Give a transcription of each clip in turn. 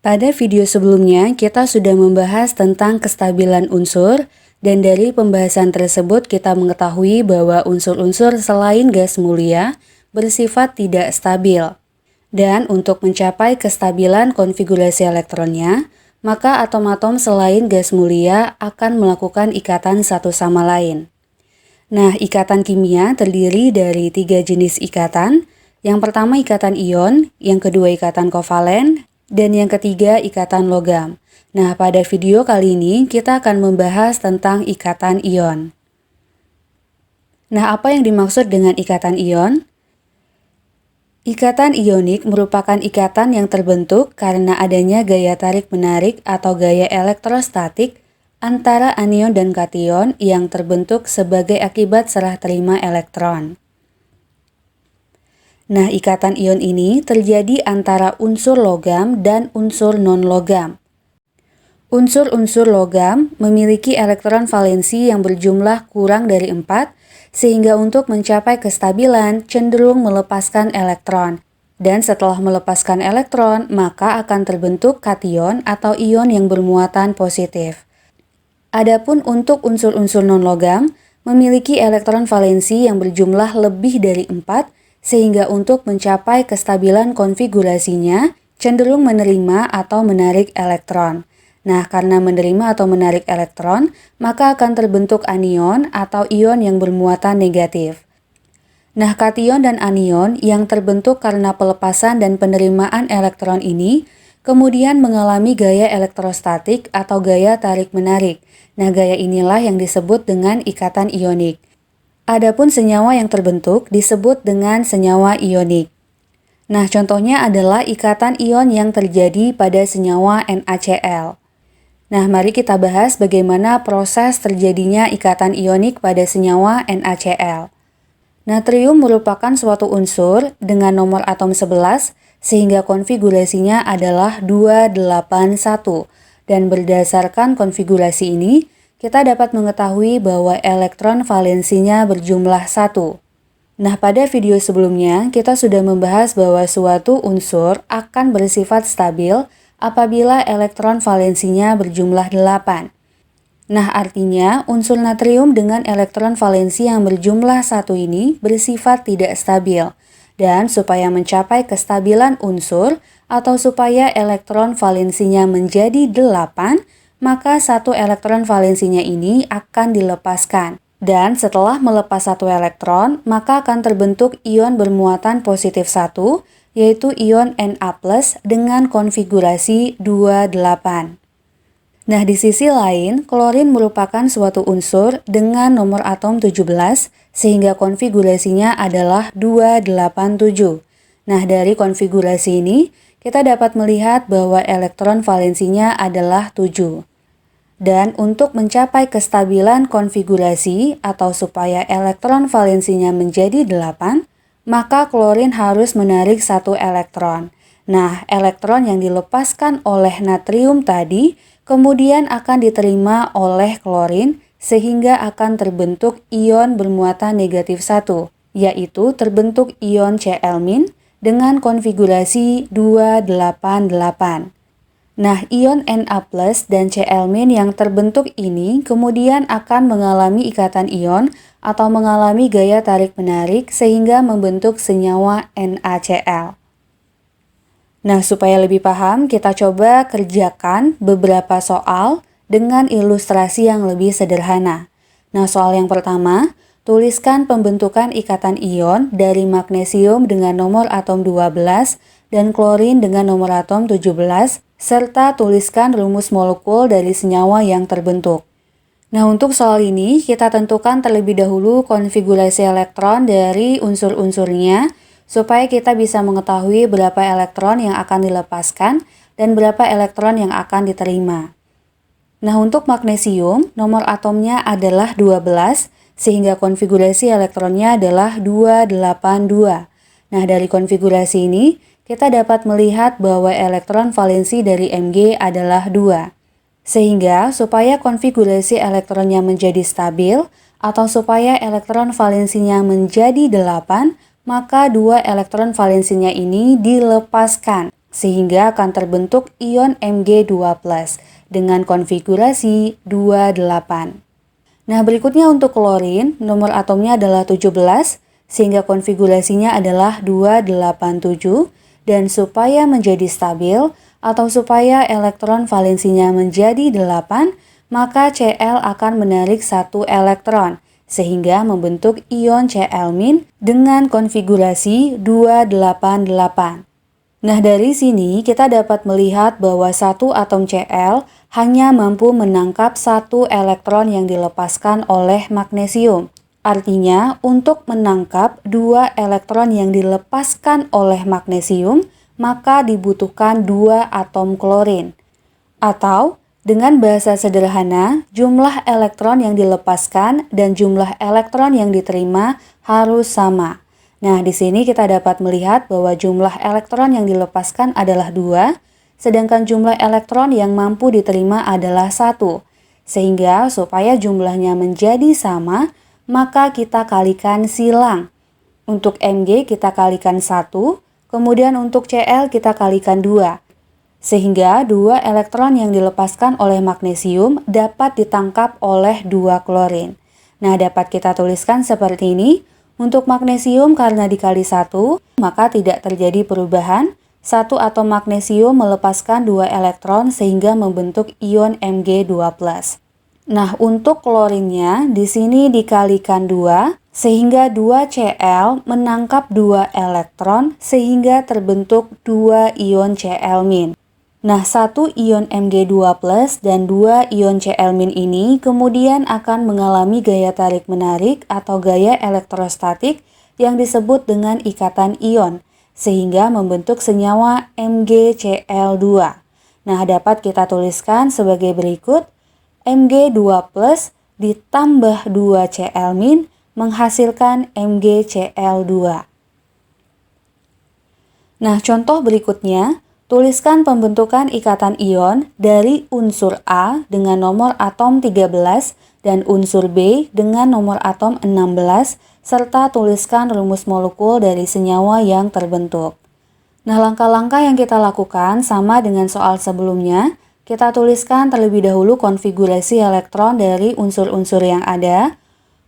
Pada video sebelumnya, kita sudah membahas tentang kestabilan unsur, dan dari pembahasan tersebut kita mengetahui bahwa unsur-unsur selain gas mulia bersifat tidak stabil. Dan untuk mencapai kestabilan konfigurasi elektronnya, maka atom-atom selain gas mulia akan melakukan ikatan satu sama lain. Nah, ikatan kimia terdiri dari 3 jenis ikatan. Yang pertama ikatan ion, yang kedua ikatan kovalen, dan yang ketiga ikatan logam. Nah, pada video kali ini kita akan membahas tentang ikatan ion. Nah, apa yang dimaksud dengan ikatan ion? Ikatan ionik merupakan ikatan yang terbentuk karena adanya gaya tarik-menarik atau gaya elektrostatik antara anion dan kation yang terbentuk sebagai akibat serah terima elektron. Nah, ikatan ion ini terjadi antara unsur logam dan unsur non-logam. Unsur-unsur logam memiliki elektron valensi yang berjumlah kurang dari 4, sehingga untuk mencapai kestabilan cenderung melepaskan elektron. Dan setelah melepaskan elektron, maka akan terbentuk kation atau ion yang bermuatan positif. Adapun untuk unsur-unsur non-logam memiliki elektron valensi yang berjumlah lebih dari 4, sehingga untuk mencapai kestabilan konfigurasinya cenderung menerima atau menarik elektron. Nah, karena menerima atau menarik elektron, maka akan terbentuk anion atau ion yang bermuatan negatif. Nah, kation dan anion yang terbentuk karena pelepasan dan penerimaan elektron ini kemudian mengalami gaya elektrostatik atau gaya tarik-menarik. Nah, gaya inilah yang disebut dengan ikatan ionik. Adapun senyawa yang terbentuk disebut dengan senyawa ionik. Nah, contohnya adalah ikatan ion yang terjadi pada senyawa NaCl. Nah, mari kita bahas bagaimana proses terjadinya ikatan ionik pada senyawa NaCl. Natrium merupakan suatu unsur dengan nomor atom 11, sehingga konfigurasinya adalah 281. Dan berdasarkan konfigurasi ini, kita dapat mengetahui bahwa elektron valensinya berjumlah 1. Nah, pada video sebelumnya kita sudah membahas bahwa suatu unsur akan bersifat stabil apabila elektron valensinya berjumlah 8. Nah, artinya unsur natrium dengan elektron valensi yang berjumlah 1 ini bersifat tidak stabil. Dan supaya mencapai kestabilan unsur atau supaya elektron valensinya menjadi 8, maka satu elektron valensinya ini akan dilepaskan. Dan setelah melepas satu elektron, maka akan terbentuk ion bermuatan positif 1, yaitu ion Na+ dengan konfigurasi 28. Nah, di sisi lain, klorin merupakan suatu unsur dengan nomor atom 17, sehingga konfigurasinya adalah 287. Nah, dari konfigurasi ini, kita dapat melihat bahwa elektron valensinya adalah 7. Dan untuk mencapai kestabilan konfigurasi atau supaya elektron valensinya menjadi 8, maka klorin harus menarik satu elektron. Nah, elektron yang dilepaskan oleh natrium tadi kemudian akan diterima oleh klorin sehingga akan terbentuk ion bermuatan negatif 1, yaitu terbentuk ion Cl- dengan konfigurasi 288. Nah, ion Na+ dan Cl- yang terbentuk ini kemudian akan mengalami ikatan ion atau mengalami gaya tarik-menarik sehingga membentuk senyawa NaCl. Nah, supaya lebih paham, kita coba kerjakan beberapa soal dengan ilustrasi yang lebih sederhana. Nah, soal yang pertama, tuliskan pembentukan ikatan ion dari magnesium dengan nomor atom 12 dan klorin dengan nomor atom 17, serta tuliskan rumus molekul dari senyawa yang terbentuk. Nah, untuk soal ini, kita tentukan terlebih dahulu konfigurasi elektron dari unsur-unsurnya, supaya kita bisa mengetahui berapa elektron yang akan dilepaskan dan berapa elektron yang akan diterima. Nah, untuk magnesium, nomor atomnya adalah 12, sehingga konfigurasi elektronnya adalah 282. Nah, dari konfigurasi ini, kita dapat melihat bahwa elektron valensi dari Mg adalah 2. Sehingga, supaya konfigurasi elektronnya menjadi stabil, atau supaya elektron valensinya menjadi 8, maka dua elektron valensinya ini dilepaskan, sehingga akan terbentuk ion Mg2+ dengan konfigurasi 28. Nah, berikutnya untuk klorin, nomor atomnya adalah 17, sehingga konfigurasinya adalah 287, dan supaya menjadi stabil atau supaya elektron valensinya menjadi 8, maka Cl akan menarik satu elektron, sehingga membentuk ion Cl- dengan konfigurasi 288. Nah, dari sini kita dapat melihat bahwa satu atom Cl hanya mampu menangkap satu elektron yang dilepaskan oleh magnesium. Artinya, untuk menangkap dua elektron yang dilepaskan oleh magnesium, maka dibutuhkan dua atom klorin. Atau, dengan bahasa sederhana, jumlah elektron yang dilepaskan dan jumlah elektron yang diterima harus sama. Nah, di sini kita dapat melihat bahwa jumlah elektron yang dilepaskan adalah 2, sedangkan jumlah elektron yang mampu diterima adalah 1. Sehingga supaya jumlahnya menjadi sama, maka kita kalikan silang. Untuk Mg kita kalikan 1, kemudian untuk Cl kita kalikan 2. Sehingga dua elektron yang dilepaskan oleh magnesium dapat ditangkap oleh dua klorin. Nah, dapat kita tuliskan seperti ini. Untuk magnesium karena dikali 1, maka tidak terjadi perubahan. Satu atom magnesium melepaskan dua elektron sehingga membentuk ion Mg2+. Nah, untuk klorinnya di sini dikalikan 2 sehingga 2Cl menangkap 2 elektron sehingga terbentuk 2 ion Cl-. Nah, satu ion Mg2+ dan 2 ion Cl- ini kemudian akan mengalami gaya tarik-menarik atau gaya elektrostatik yang disebut dengan ikatan ion, sehingga membentuk senyawa MgCl2. Nah, dapat kita tuliskan sebagai berikut, Mg2+ ditambah 2 Cl- menghasilkan MgCl2. Nah, contoh berikutnya, tuliskan pembentukan ikatan ion dari unsur A dengan nomor atom 13 dan unsur B dengan nomor atom 16, serta tuliskan rumus molekul dari senyawa yang terbentuk. Nah, langkah-langkah yang kita lakukan sama dengan soal sebelumnya. Kita tuliskan terlebih dahulu konfigurasi elektron dari unsur-unsur yang ada.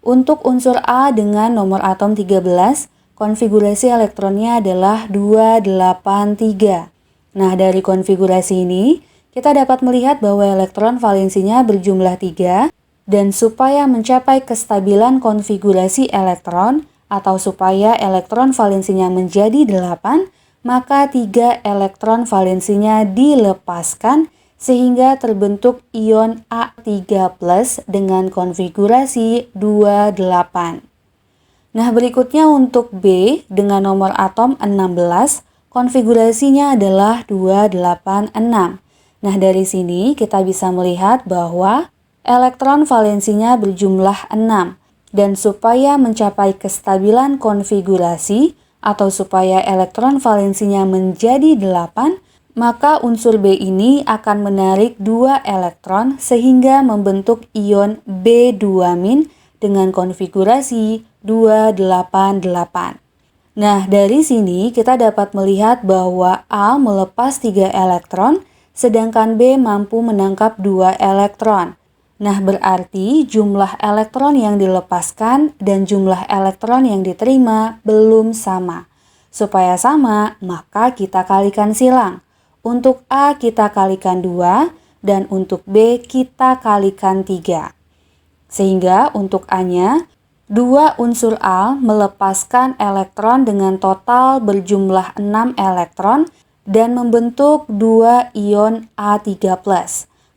Untuk unsur A dengan nomor atom 13, konfigurasi elektronnya adalah 283. Nah, dari konfigurasi ini, kita dapat melihat bahwa elektron valensinya berjumlah 3, dan supaya mencapai kestabilan konfigurasi elektron, atau supaya elektron valensinya menjadi 8, maka 3 elektron valensinya dilepaskan, sehingga terbentuk ion A3+ dengan konfigurasi 28. Nah, berikutnya untuk B dengan nomor atom 16, konfigurasinya adalah 286. Nah, dari sini kita bisa melihat bahwa elektron valensinya berjumlah 6. Dan supaya mencapai kestabilan konfigurasi atau supaya elektron valensinya menjadi 8, maka unsur B ini akan menarik 2 elektron sehingga membentuk ion B2- dengan konfigurasi 288. Nah, dari sini kita dapat melihat bahwa A melepas 3 elektron, sedangkan B mampu menangkap 2 elektron. Nah, berarti jumlah elektron yang dilepaskan dan jumlah elektron yang diterima belum sama. Supaya sama, maka kita kalikan silang. Untuk A kita kalikan 2, dan untuk B kita kalikan 3. Sehingga untuk A-nya, 2 unsur A melepaskan elektron dengan total berjumlah 6 elektron dan membentuk 2 ion A3+.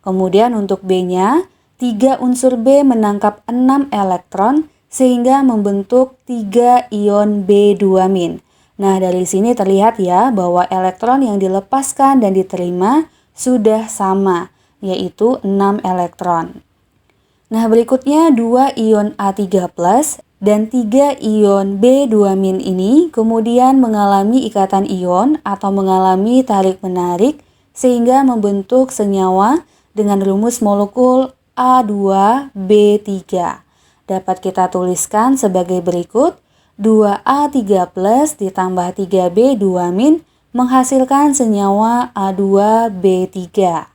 Kemudian untuk B-nya, 3 unsur B menangkap 6 elektron sehingga membentuk 3 ion B2-. Nah, dari sini terlihat ya bahwa elektron yang dilepaskan dan diterima sudah sama, yaitu 6 elektron. Nah, berikutnya 2 ion A3+ dan 3 ion B2- ini kemudian mengalami ikatan ion atau mengalami tarik-menarik sehingga membentuk senyawa dengan rumus molekul A2B3. Dapat kita tuliskan sebagai berikut, 2A3+ ditambah 3B2- menghasilkan senyawa A2B3.